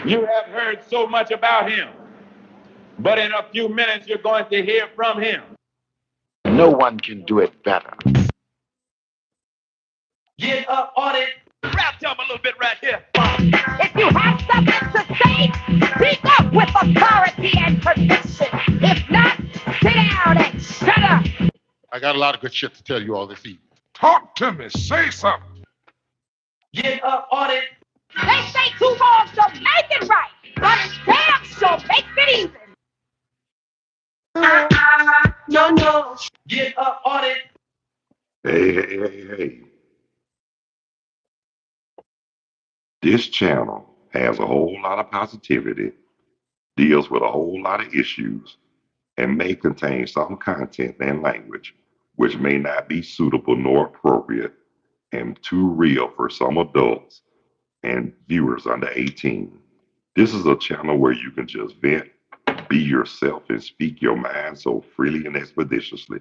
You have heard so much about him, but in a few minutes you're going to hear from him. No one can do it better. Get up on it. Rap to him a little bit right here. If you have something to say, speak up with authority and conviction. If not, sit down and shut up. I got a lot of good shit to tell you all this evening. Talk to me. Say something. Get up on it. They say 2 wrongs don't make it right, but it damn sure makes it even. No. Get up on it. Hey. This channel has a whole lot of positivity, deals with a whole lot of issues, and may contain some content and language which may not be suitable nor appropriate and too real for some adults and viewers under 18. This is a channel where you can just vent, be yourself, and speak your mind so freely and expeditiously.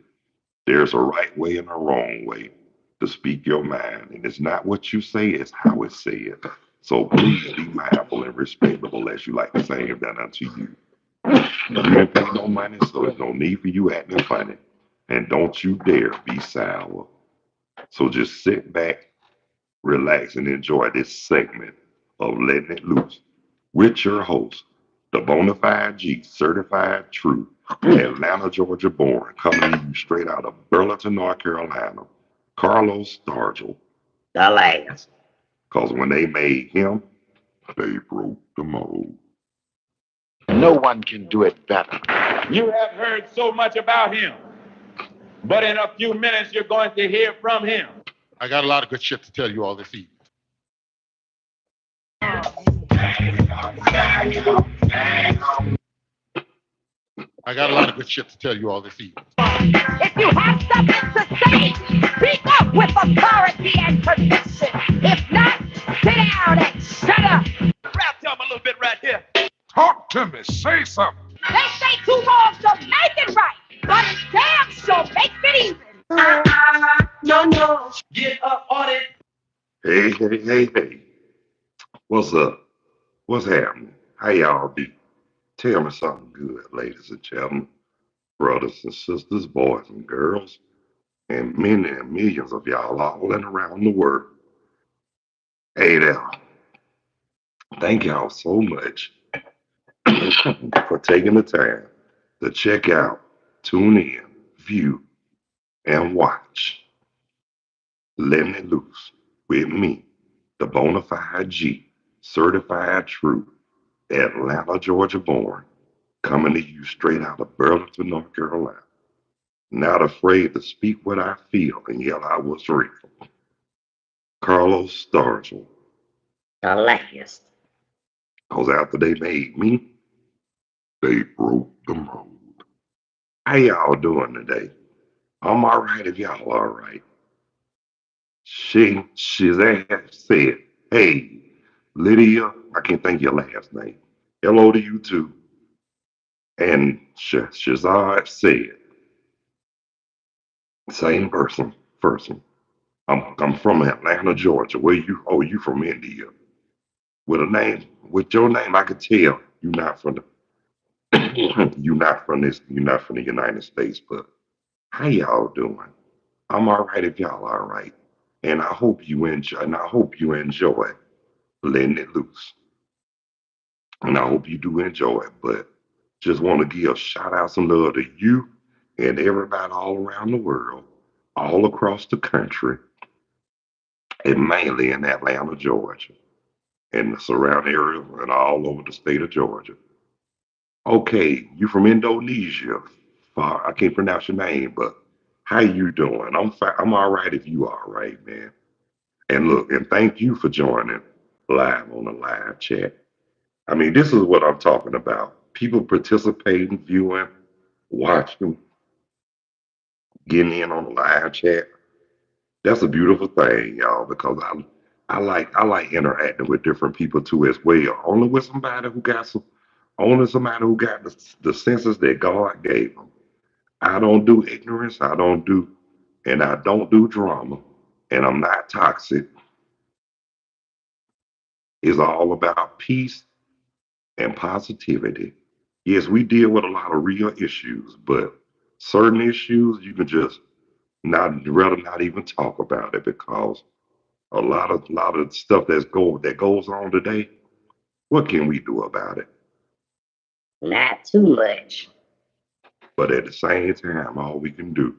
There's a right way and a wrong way to speak your mind, and it's not what you say, it's how it's said. So please be mindful and respectable as you like the same done unto you. You ain't pay no money, so there's no need for you acting funny. And don't you dare be sour. So just sit back, relax, and enjoy this segment of Letting It Loose with your host, the Bonafide G, certified true, Atlanta, Georgia born, coming to you straight out of Burlington, North Carolina, Carlos Stargell. The last. Because when they made him, they broke the mold. No one can do it better. You have heard so much about him, but in a few minutes you're going to hear from him. I got a lot of good shit to tell you all this evening. I got a lot of good shit to tell you all this evening. If you have something to say, speak up with authority and conviction. If not, sit down and shut up. Rap to him a little bit right here. Talk to me. Say something. They say 2 wrongs don't make it right, but it damn sure makes it even. No. Get up on it. Hey. What's up? What's happening? How y'all be? Tell me something good, ladies and gentlemen, brothers and sisters, boys and girls, and many and millions of y'all all and around the world. Hey there. Thank y'all so much for taking the time to check out, tune in, view, and watch Letting It Loose with me, the Bonafide G, certified true, Atlanta, Georgia born, coming to you straight out of Burlington, North Carolina. Not afraid to speak what I feel and yell I was real. Carlos Stargell. The last. Because after they made me, they broke the mold. How y'all doing today? I'm all right if y'all all right. She's said, hey, Lydia, I can't think your last name. Hello to you too. And Shazad said, same person. I'm from Atlanta, Georgia. Where you? Oh, you from India. With your name, I could tell you're not from the, you're not from the United States. But how y'all doing? I'm all right if y'all all right. And I hope you enjoy letting it loose. And I hope you do enjoy it. But just want to give shout outs and love to you and everybody all around the world, all across the country, and mainly in Atlanta, Georgia, and the surrounding area and all over the state of Georgia. Okay, you from Indonesia. I can't pronounce your name, but how you doing? I'm all right if you all right, man. And look, and thank you for joining live on the live chat. I mean, this is what I'm talking about. People participating, viewing, watching, getting in on the live chat. That's a beautiful thing, y'all, because I like interacting with different people too as well. Only somebody who got the senses that God gave them. I don't do ignorance. And I don't do drama. And I'm not toxic. It's all about peace and positivity. Yes, we deal with a lot of real issues, but certain issues you can just not rather not even talk about it because a lot of stuff that goes on today. What can we do about it? Not too much. But at the same time, all we can do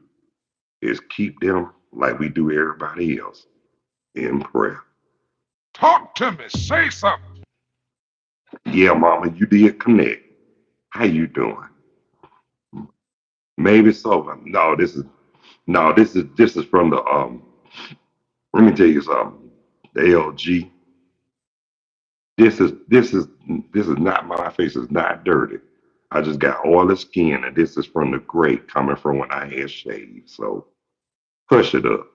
is keep them like we do everybody else in prayer. Talk to me. Say something. Yeah, Mama, you did connect. How you doing? Maybe so. No, this is from the Let me tell you something. The LG. This is not my face is not dirty. I just got oily skin, and this is from the grate coming from when I had shaved. So hush it up.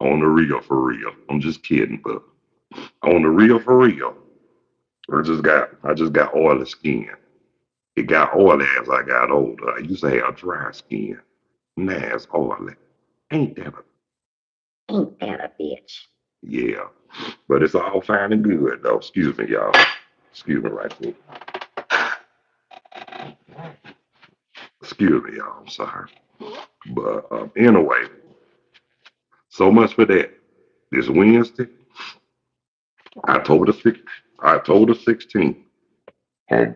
On the real for real. I'm just kidding, but on the real for real. I just got oily skin. It got oily as I got older. I used to have dry skin. Now it's oily. Ain't that a Ain't that a bitch? yeah. But it's all fine and good though. Excuse me, y'all. Excuse me right quick. Excuse me, y'all. I'm sorry. But anyway, so much for that. This Wednesday, I told the six, I told the 16th. Dave.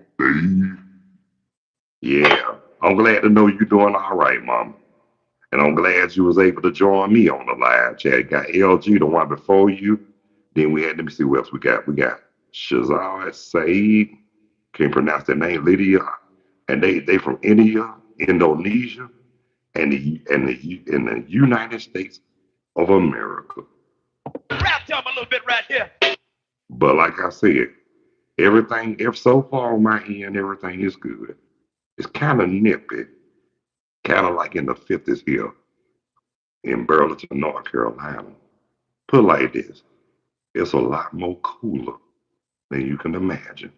Yeah, I'm glad to know you're doing all right, Mom. And I'm glad you was able to join me on the live chat. Got LG, the one before you. Then we had, let me see what else we got. We got Shazar Said. Can't pronounce their name, Lydia. And they from India, Indonesia, and the United States of America. Rap to him a little bit right here. But like I said, everything, if so far on my end, everything is good. It's kind of nippy, kind of like in the 50s here in Burlington, North Carolina. Put it like this, it's a lot more cooler than you can imagine.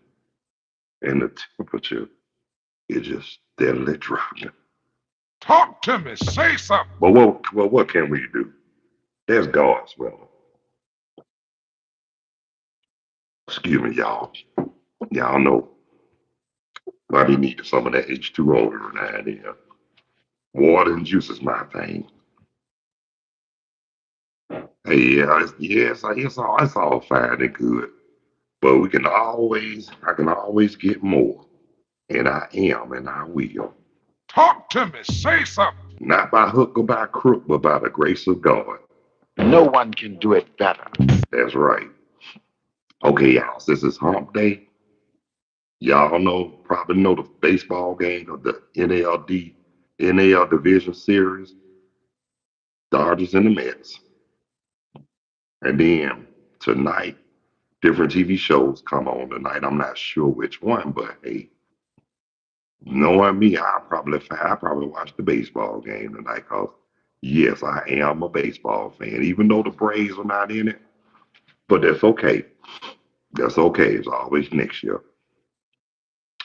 And the temperature is just steadily dropping. Talk to me. Say something. But what can we do? There's God's will. Excuse me, y'all. Y'all know I be needing some of that H2O every now and then. Water and juice is my thing. Hey, yeah, it's all fine and good. But I can always get more. And I am, and I will. Talk to me. Say something. Not by hook or by crook, but by the grace of God. No one can do it better. That's right. Okay, y'all, since it's hump day, y'all probably know the baseball game of the NL Division Series, Dodgers and the Mets. And then tonight, different TV shows come on tonight. I'm not sure which one, but hey, knowing me, I probably watch the baseball game tonight because yes, I am a baseball fan, even though the Braves are not in it. But that's okay. That's okay. It's always next year.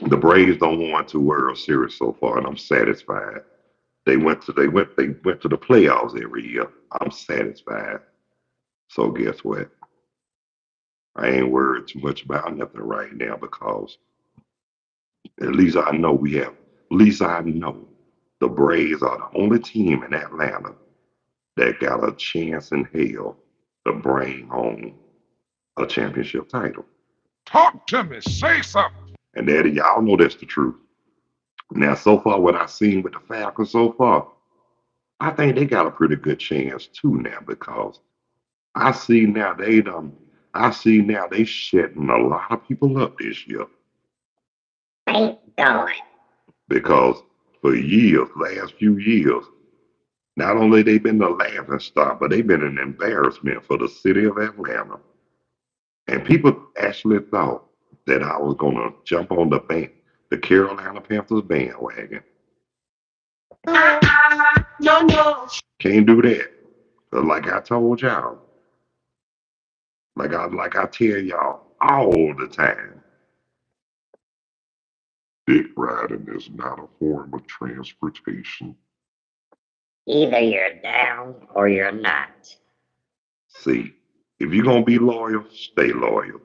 The Braves don't won 2 World Series so far, and I'm satisfied. They went to the playoffs every year. I'm satisfied. So guess what? I ain't worried too much about nothing right now because at least I know the Braves are the only team in Atlanta that got a chance in hell to bring home a championship title. Talk to me. Say something. And that y'all know that's the truth. Now, so far, what I've seen with the Falcons so far, I think they got a pretty good chance too now because I see now they done. I see now they shutting a lot of people up this year Thank God. because for years, last few years, not only they been the laughing stock, but they've been an embarrassment for the city of Atlanta. And people actually thought that I was gonna jump on the Carolina Panthers bandwagon. No, no. Can't do that. 'Cause like I told y'all, like I tell y'all all the time, dick riding is not a form of transportation. Either you're down or you're not. See, if you're gonna be loyal, stay loyal.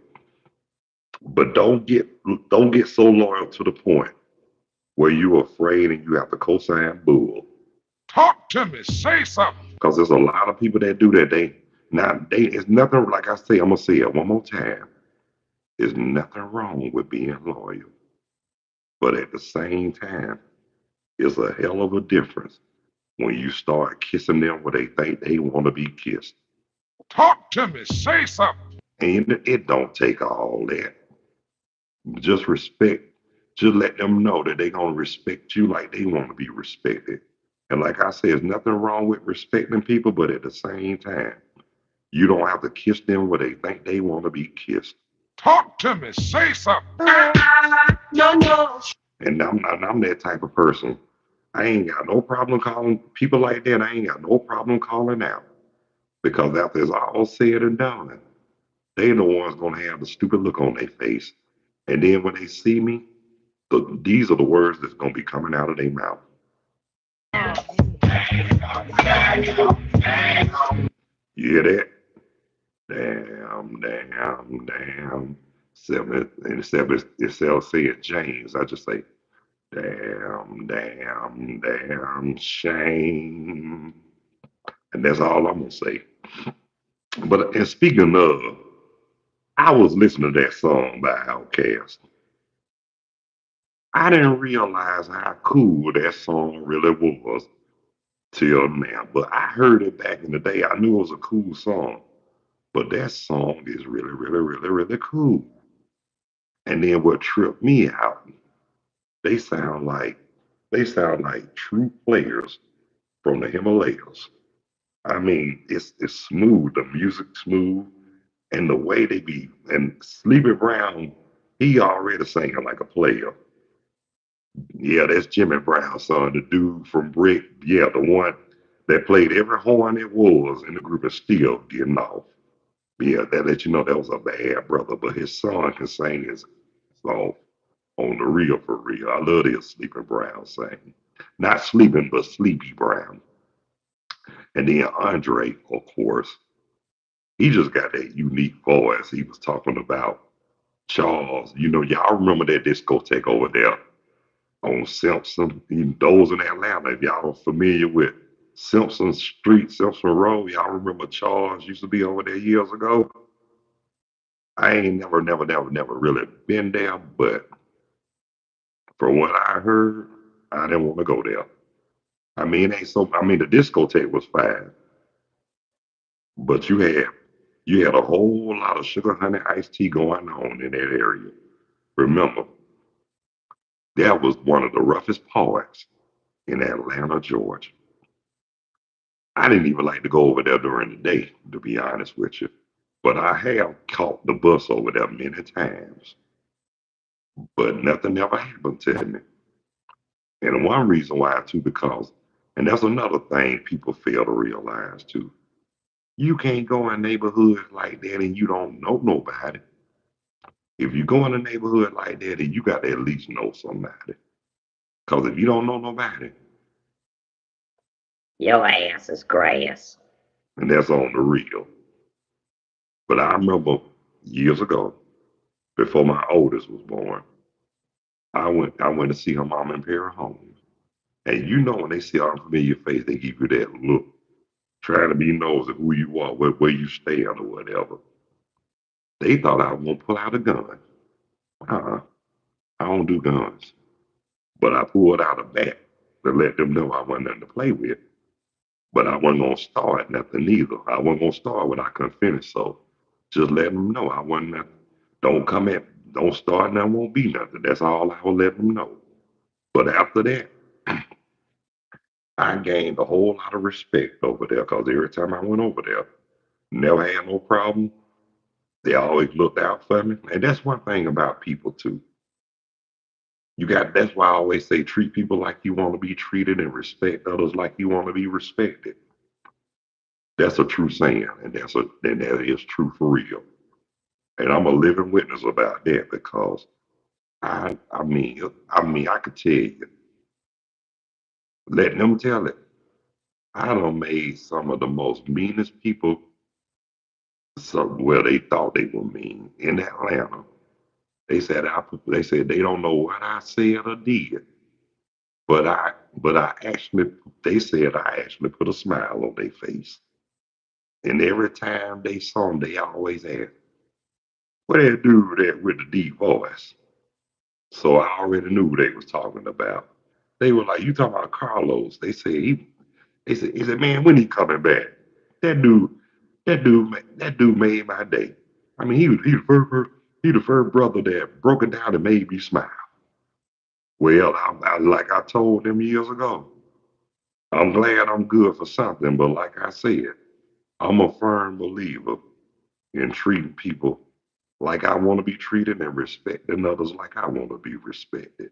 But don't get so loyal to the point where you're afraid and you have to co-sign bull. Talk to me. Say something. Because there's a lot of people that do that. It's nothing, like I say, I'm gonna say it one more time. There's nothing wrong with being loyal. But at the same time, it's a hell of a difference when you start kissing them where they think they want to be kissed. Talk to me. Say something. And it don't take all that. Just respect. Just let them know that they're gonna respect you like they want to be respected. And like I said, there's nothing wrong with respecting people, but at the same time, you don't have to kiss them where they think they want to be kissed. Talk to me. Say something. And I'm that type of person. I ain't got no problem calling people like that. I ain't got no problem calling out. Because after it's all said and done, they the ones gonna have the stupid look on their face. And then when they see me, these are the words that's gonna be coming out of their mouth. You hear that? Damn. Seven, instead of saying James, I just say, damn, shame. And that's all I'm gonna say. But and speaking of, I was listening to that song by Outkast. I didn't realize how cool that song really was till now. But I heard it back in the day. I knew it was a cool song. But that song is really, really, really, really cool. And then what tripped me out, they sound like they sound like true players from the Himalayas. I mean, it's smooth, the music smooth, and the way they be and Sleepy Brown, he already singing like a player. Yeah, that's Jimmy Brown's son, the dude from Brick. Yeah, the one that played every horn it was in the group and still getting off. Yeah, that let you know that was a bad brother, but his son can sing his song on the real for real. I love this Sleeping Brown sing. Not sleeping, but Sleepy Brown. And then Andre, of course, he just got that unique voice. He was talking about Charles. You know, y'all remember that discotheque over there on Simpson? Those in Atlanta, if y'all are familiar with Simpson Street, Simpson Road, y'all remember Charles used to be over there years ago? I ain't never really been there, but from what I heard, I didn't want to go there. I mean, it ain't so. I mean, the discotheque was fine, but you had a whole lot of sugar honey iced tea going on in that area. Remember, that was one of the roughest parts in Atlanta, Georgia. I didn't even like to go over there during the day, to be honest with you. But I have caught the bus over there many times. But nothing ever happened to me. And one reason why, too, because, and that's another thing people fail to realize, too. You can't go in neighborhoods like that and you don't know nobody. If you go in a neighborhood like that, then you got to at least know somebody. Because if you don't know nobody, Your ass is grass. and that's on the real. But I remember years ago, before my oldest was born, I went to see her mom in Perry Homes. And you know when they see an unfamiliar face, they give you that look, trying to be nosy who you are, where you stand or whatever. They thought I was gonna pull out a gun. Uh-uh. I don't do guns. But I pulled out a bat to let them know I wasn't nothing to play with. But I wasn't gonna start nothing either. I wasn't gonna start what I couldn't finish. So just let them know I wasn't nothing. Don't start nothing, won't be nothing. That's all I will let them know. But after that, I gained a whole lot of respect over there because every time I went over there, never had no problem. They always looked out for me. And that's one thing about people too. That's why I always say treat people like you want to be treated and respect others like you want to be respected. That's a true saying, and that is true for real. And I'm a living witness about that because I could tell you, letting them tell it. I done made some of the most meanest people, they thought they were mean in Atlanta. They said they don't know what I said or did, but I actually they said I actually put a smile on their face. And every time they saw him, they always asked, "What that dude that with the deep voice?" So I already knew who they was talking about. They were like, "You talking about Carlos?" They said, "Man, when he coming back?" That dude, that dude made my day. I mean, he the first brother that broke it down and made me smile. Well, like I told them years ago, I'm glad I'm good for something, but like I said, I'm a firm believer in treating people like I want to be treated and respecting others like I want to be respected.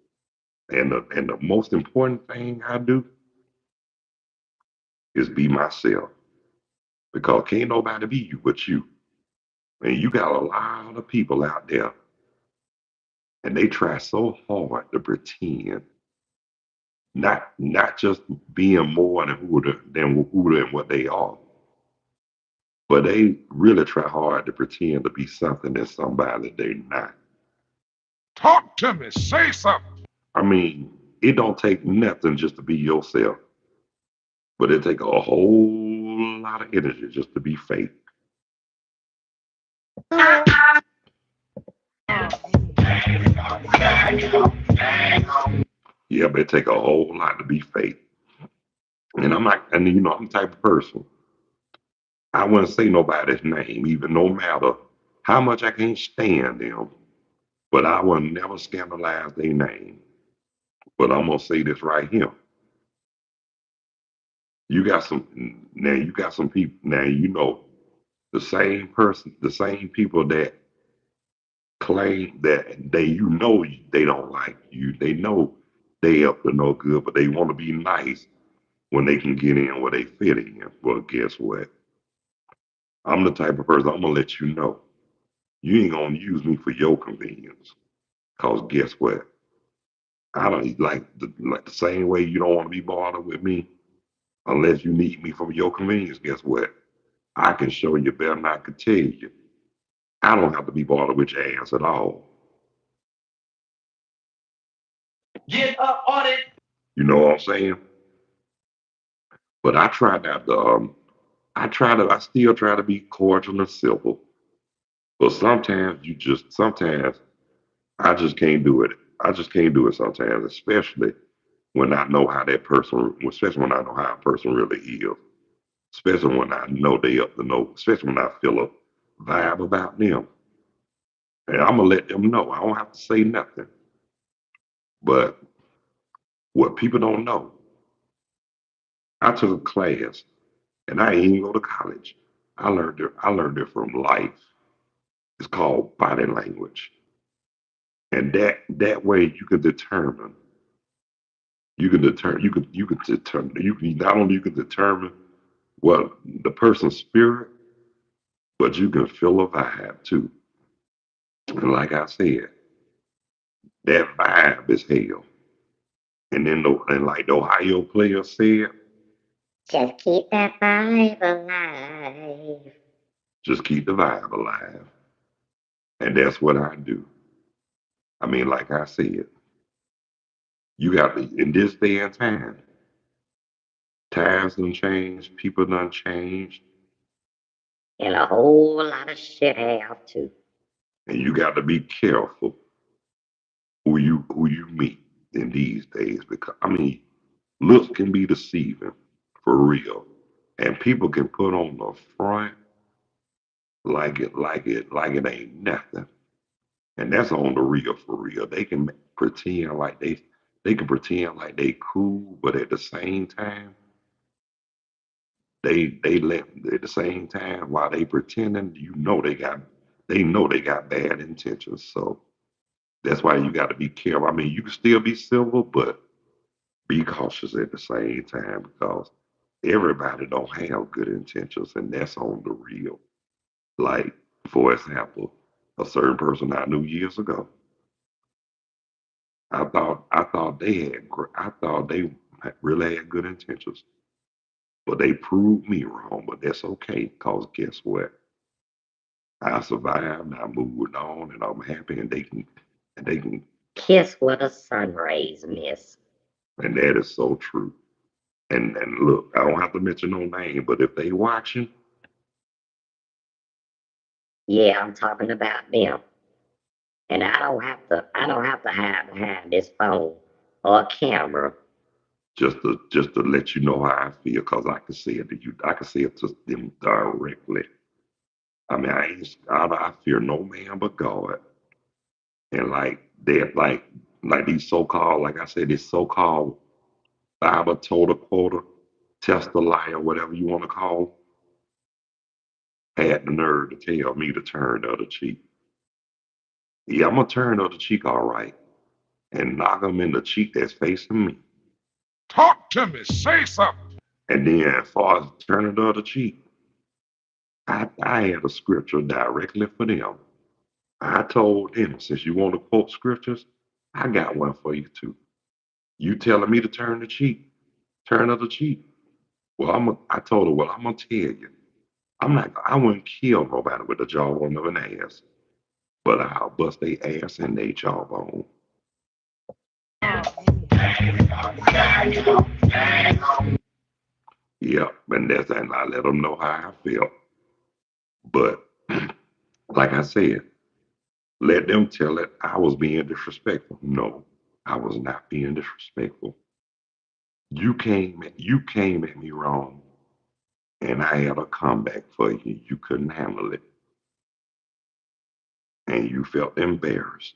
And the most important thing I do is be myself because can't nobody be you but you. And you got a lot of people out there and they try so hard to pretend, not just being more than who than what they are, but they really try hard to pretend to be something that's somebody they're not. Talk to me. Say something. I mean, it don't take nothing just to be yourself, but it take a whole lot of energy just to be fake. Yeah, but it take a whole lot to be fake. And I'm not, and you know, I'm the type of person. I wouldn't say nobody's name, even no matter how much I can't stand them, but I will never scandalize their name. But I'm gonna say this right here. You got some people now, you know, the same people that claim that you know they don't like you. They know they up to no good, but they want to be nice when they can get in where they fit in. Well, guess what? I'm the type of person I'm gonna let you know. You ain't gonna use me for your convenience. Cause guess what? I don't like the same way you don't want to be bothered with me unless you need me for your convenience. Guess what? I can show you better than I can tell you. I don't have to be bothered with your ass at all. Get up on it. You know what I'm saying? But I try not to. I still try to be cordial and civil. But sometimes I just can't do it. I just can't do it sometimes, especially especially when I know how a person really is. Especially when I know they up to no, especially when I feel a vibe about them. And I'm gonna let them know. I don't have to say nothing. But what people don't know, I took a class and I ain't even go to college. I learned it from life. It's called body language. And that way you can not only you can determine what the person's spirit, but you can feel a vibe too. And like I said, that vibe is hell. And like the Ohio player said, Just keep that vibe alive. just keep the vibe alive. And that's what I do. I mean, like I said, you got to, in this day and time, times done changed, people done changed, And a whole lot of shit have too. and you got to be careful who you meet in these days because I mean, looks can be deceiving for real, and people can put on the front like it ain't nothing, and that's on the real for real. They can pretend like they can pretend like they cool, but at the same time, they let at the same time while they pretending, they know they got bad intentions. So that's why you got to be careful. I mean, you can still be civil, but be cautious at the same time because everybody don't have good intentions, and that's on the real. Like, for example, a certain person I knew years ago, I thought they really had good intentions, but they proved me wrong. But that's okay, cause guess what? I survived, I moved on, and I'm happy, and they can, Kiss where the sun rays miss. and that is so true. And look, I don't have to mention no name, but if they watching, Yeah, I'm talking about them. And I don't have to hide behind this phone or a camera. just to let you know how I feel, cause I can say it to you, I can say it to them directly. I mean, I fear no man but God. And like these so-called, like I said, this so-called Bible total quota, test a liar, whatever you want to call, had the nerve to tell me to turn the other cheek. Yeah, I'm gonna turn the other cheek all right and knock them in the cheek that's facing me. Talk to me. Say something. And then as far as turning the other cheek, I had a scripture directly for them. I told them, since you want to quote scriptures, I got one for you too. You telling me to turn the cheek, turn the other cheek. Well, I told her, well, I'm gonna tell you, I wouldn't kill nobody with the jawbone of an ass, but I'll bust their ass and they jawbone. Yeah, and I let them know how I felt. But like I said, let them tell it I was being disrespectful. No, I was not being disrespectful. You came at me wrong, and I had a comeback for you. You couldn't handle it, and you felt embarrassed,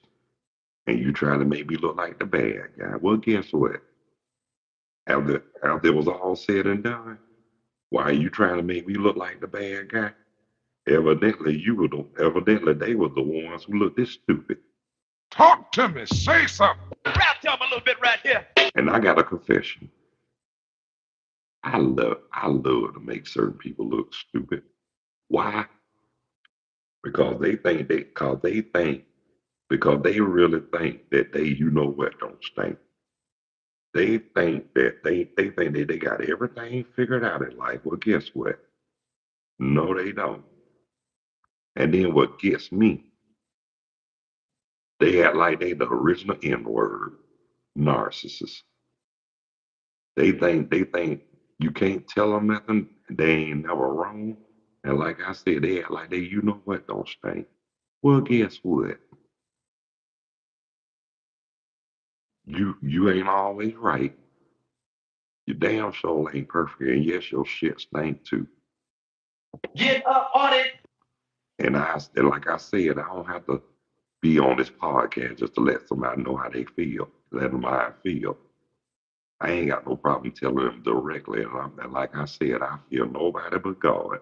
and you tried to make me look like the bad guy. Well, guess what? After it was all said and done, why are you trying to make me look like the bad guy? Evidently they were the ones who looked this stupid. Talk to me. Say something. Rap to him a little bit right here. And I got a confession. I love to make certain people look stupid. Why? Because they really think that you know what, don't stink. They think that they got everything figured out in life. Well, guess what? No, they don't. And then what gets me, they act like they the original N word, narcissists. They think you can't tell them nothing. They ain't never wrong. And like I said, they act like you know what, don't stink. Well, guess what? You ain't always right. Your damn soul ain't perfect, and yes, your shit stink too. Get up on it. And like I said, I don't have to be on this podcast just to let somebody know how they feel, let them how I feel. I ain't got no problem telling them directly. And like I said, I feel nobody but God,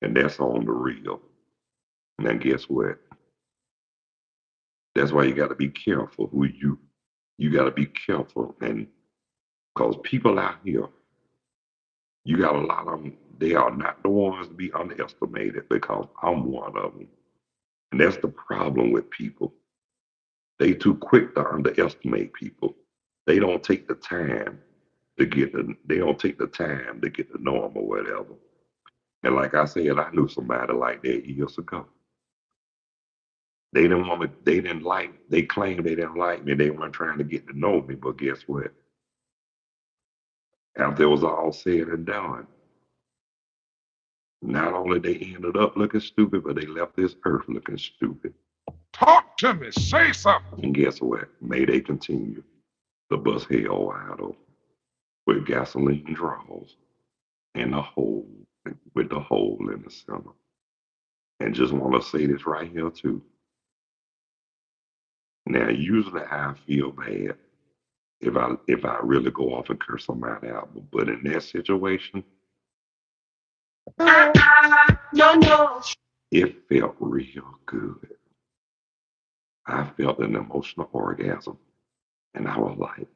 and that's on the real. Now, guess what? That's why you got to be careful who you got to be careful, and because people out here, you got a lot of them. They are not the ones to be underestimated because I'm one of them. And that's the problem with people. They too quick to underestimate people. They don't take the time they don't take the time to get to know them or whatever. And like I said, I knew somebody like that years ago. They claimed they didn't like me. They weren't trying to get to know me. But guess what? After it was all said and done, not only they ended up looking stupid, but they left this earth looking stupid. Talk to me. Say something. And guess what? May they continue to bust hell wide open with gasoline draws and a hole with the hole in the center. And just want to say this right here too. Now, usually I feel bad if I really go off and curse somebody out, but in that situation, No, no. it felt real good. I felt an emotional orgasm, and I was like,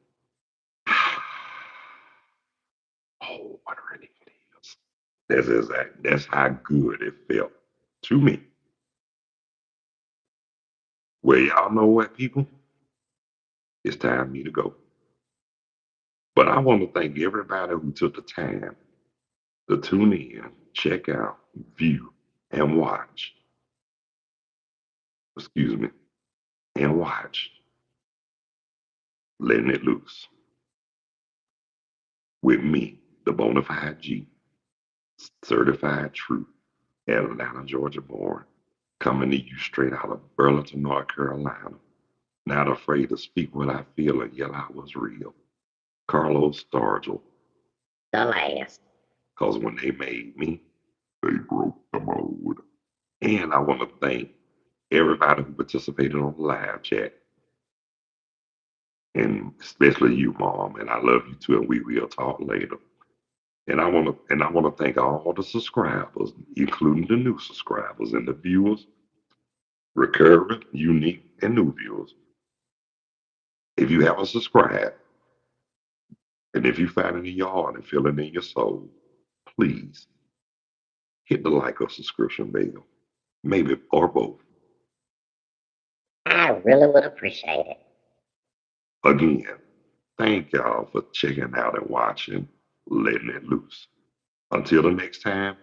oh, what a relief it is. That's how good it felt to me. Well, y'all know what, people? It's time for me to go. But I want to thank everybody who took the time to tune in, check out, view, and watch excuse me, and watch Letting It Loose with me, the bona fide G, certified true, Atlanta, Georgia born, coming to you straight out of Burlington, North Carolina. Not afraid to speak what I feel and yell I was real. Carlos Stargell, The last. because when they made me, they broke the mold. And I want to thank everybody who participated on the live chat, and especially you, Mom. And I love you too, and we will talk later. And I want to thank all the subscribers, including the new subscribers and the viewers, recurring, unique, and new viewers. If you haven't subscribed, and if you find it in your heart and feel it in your soul, please hit the like or subscription bell, maybe or both. I really would appreciate it. Again, thank y'all for checking out and watching Letting It Loose. Until the next time,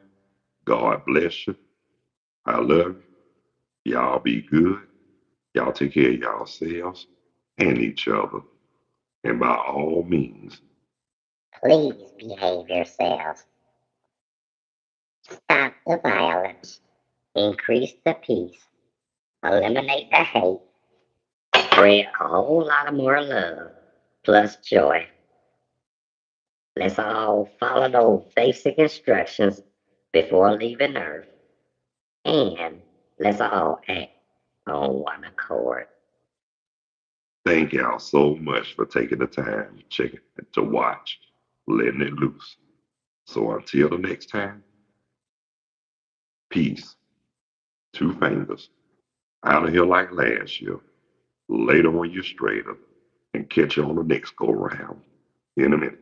God bless you. I love you. Y'all be good. Y'all take care of yourselves and each other. And by all means, Please behave yourselves. Stop the violence. Increase the peace. Eliminate the hate. Spread a whole lot of more love, plus joy. Let's all follow those basic instructions before leaving Earth. And let's all act on one accord. thank y'all so much for taking the time to watch Letting It Loose. So until the next time, peace. Two fingers. Out of here like last year. Later when you're straighter. And catch you on the next go round in a minute.